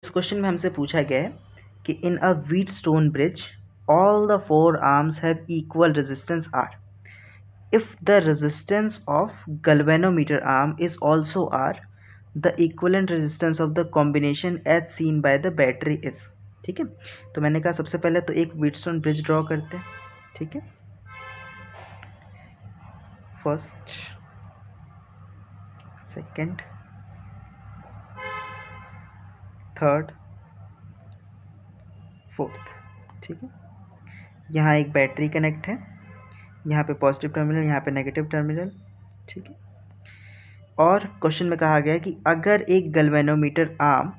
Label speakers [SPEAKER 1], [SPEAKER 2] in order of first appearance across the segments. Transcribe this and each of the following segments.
[SPEAKER 1] इस क्वेश्चन में हमसे पूछा गया है कि in a Wheatstone bridge all the four arms have equal resistance R. If the resistance of galvanometer arm is also R, the equivalent resistance of the combination as seen by the battery is. ठीक है, तो मैंने कहा सबसे पहले तो एक Wheatstone bridge draw करते हैं. ठीक है, फर्स्ट, सेकंड, थर्ड, फोर्थ. ठीक है, यहाँ एक बैटरी कनेक्ट है, यहाँ पे पॉजिटिव टर्मिनल, यहाँ पे नेगेटिव टर्मिनल. ठीक है, और क्वेश्चन में कहा गया है कि अगर एक गैल्वेनोमीटर आर्म,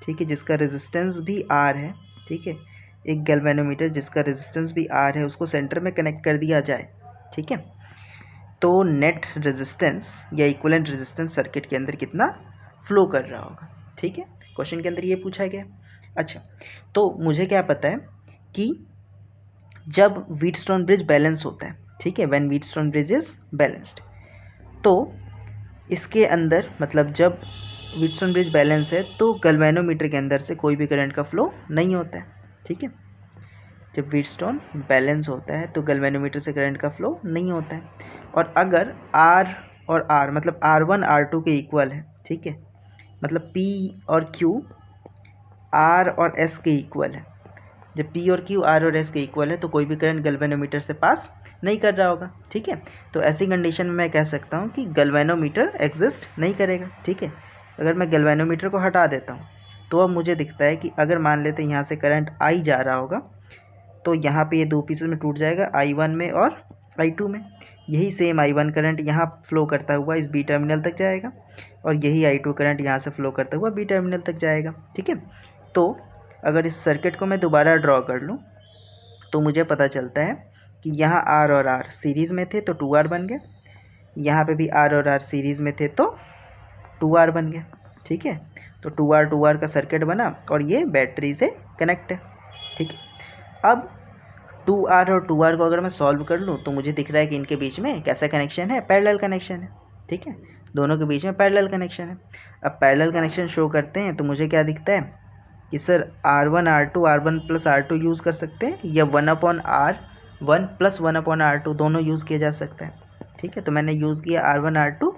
[SPEAKER 1] ठीक है, जिसका रेजिस्टेंस भी आर है, ठीक है, एक गैल्वेनोमीटर जिसका रेजिस्टेंस भी आर है, उसको सेंटर में कनेक्ट कर दिया जाए, ठीक है, तो नेट रेजिस्टेंस या इक्विवेलेंट रेजिस्टेंस सर्किट के अंदर कितना फ्लो कर रहा होगा. ठीक है, क्वेश्चन के अंदर ये पूछा गया. अच्छा, तो मुझे क्या पता है कि जब व्हीटस्टोन ब्रिज बैलेंस होता है, ठीक है, when Wheatstone bridge is balanced, तो इसके अंदर मतलब जब व्हीटस्टोन ब्रिज बैलेंस है तो गैल्वेनोमीटर के अंदर से कोई भी करंट का फ्लो नहीं होता है. ठीक है, जब व्हीटस्टोन बैलेंस होता है तो गैल्वेनोमीटर से करंट का फ्लो नहीं होता है. और अगर R और R मतलब R1 R2 के इक्वल है, ठीक है, मतलब P और Q R और S के इक्वल है, जब P और Q R और S के इक्वल है तो कोई भी करंट गैल्वेनोमीटर से पास नहीं कर रहा होगा. ठीक है, तो ऐसी कंडीशन में मैं कह सकता हूँ कि गैल्वेनोमीटर एग्जिस्ट नहीं करेगा. ठीक है, अगर मैं गैल्वेनोमीटर को हटा देता हूँ तो अब मुझे दिखता है कि अगर मान लेते हैं यहाँ से करंट I जा रहा होगा तो यहाँ पे ये दो पीसेस में टूट जाएगा, I1 में और I2 में. यही सेम I1 करंट यहाँ फ्लो करता हुआ इस B टर्मिनल तक जाएगा और यही I2 करंट यहाँ से फ्लो करता हुआ B टर्मिनल तक जाएगा. ठीक है, तो अगर इस सर्किट को मैं दोबारा ड्रॉ कर लूँ तो मुझे पता चलता है कि यहाँ R और R सीरीज़ में थे तो 2R बन गए, यहाँ पे भी R और R सीरीज़ में थे तो 2R बन गए. ठीक है, तो 2R का सर्किट बना और ये बैटरी से कनेक्ट है. ठीक है, अब 2R और 2R को अगर मैं सॉल्व कर लूँ तो मुझे दिख रहा है कि इनके बीच में कैसा कनेक्शन है, पैरेलल कनेक्शन है. ठीक है, दोनों के बीच में पैरेलल कनेक्शन है. अब पैरेलल कनेक्शन शो करते हैं तो मुझे क्या दिखता है कि sir R1 R2 R1 plus R2 use कर सकते हैं या 1/R1 प्लस 1/R2 दोनों यूज़ किया जा सकता है. ठीक है, तो मैंने यूज़ किया R1 R2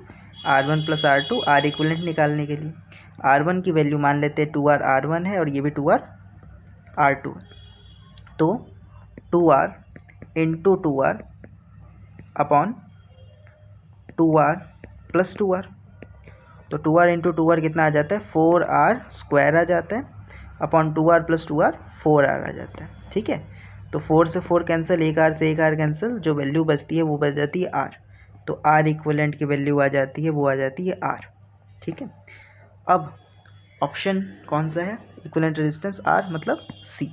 [SPEAKER 1] R1 plus R2 R equivalent निकालने के लिए. R1 की वैल्यू मान लेते हैं 2R R1 है और ये भी 2R R2 है, तो 2R into 2R upon 2R plus 2R, तो 2R इंटू 2R कितना आ जाता है 4R स्क्वायर आ जाता है upon 2R plus 2R 4R आ जाता है. ठीक है, तो 4 से 4 कैंसिल, 1R से 1R कैंसिल, जो वैल्यू बचती है वो बच जाती है R, तो R इक्विवेलेंट की वैल्यू आ जाती है, वो आ जाती है R. ठीक है, अब ऑप्शन कौन सा है, इक्विवेलेंट रेजिस्टेंस R मतलब C.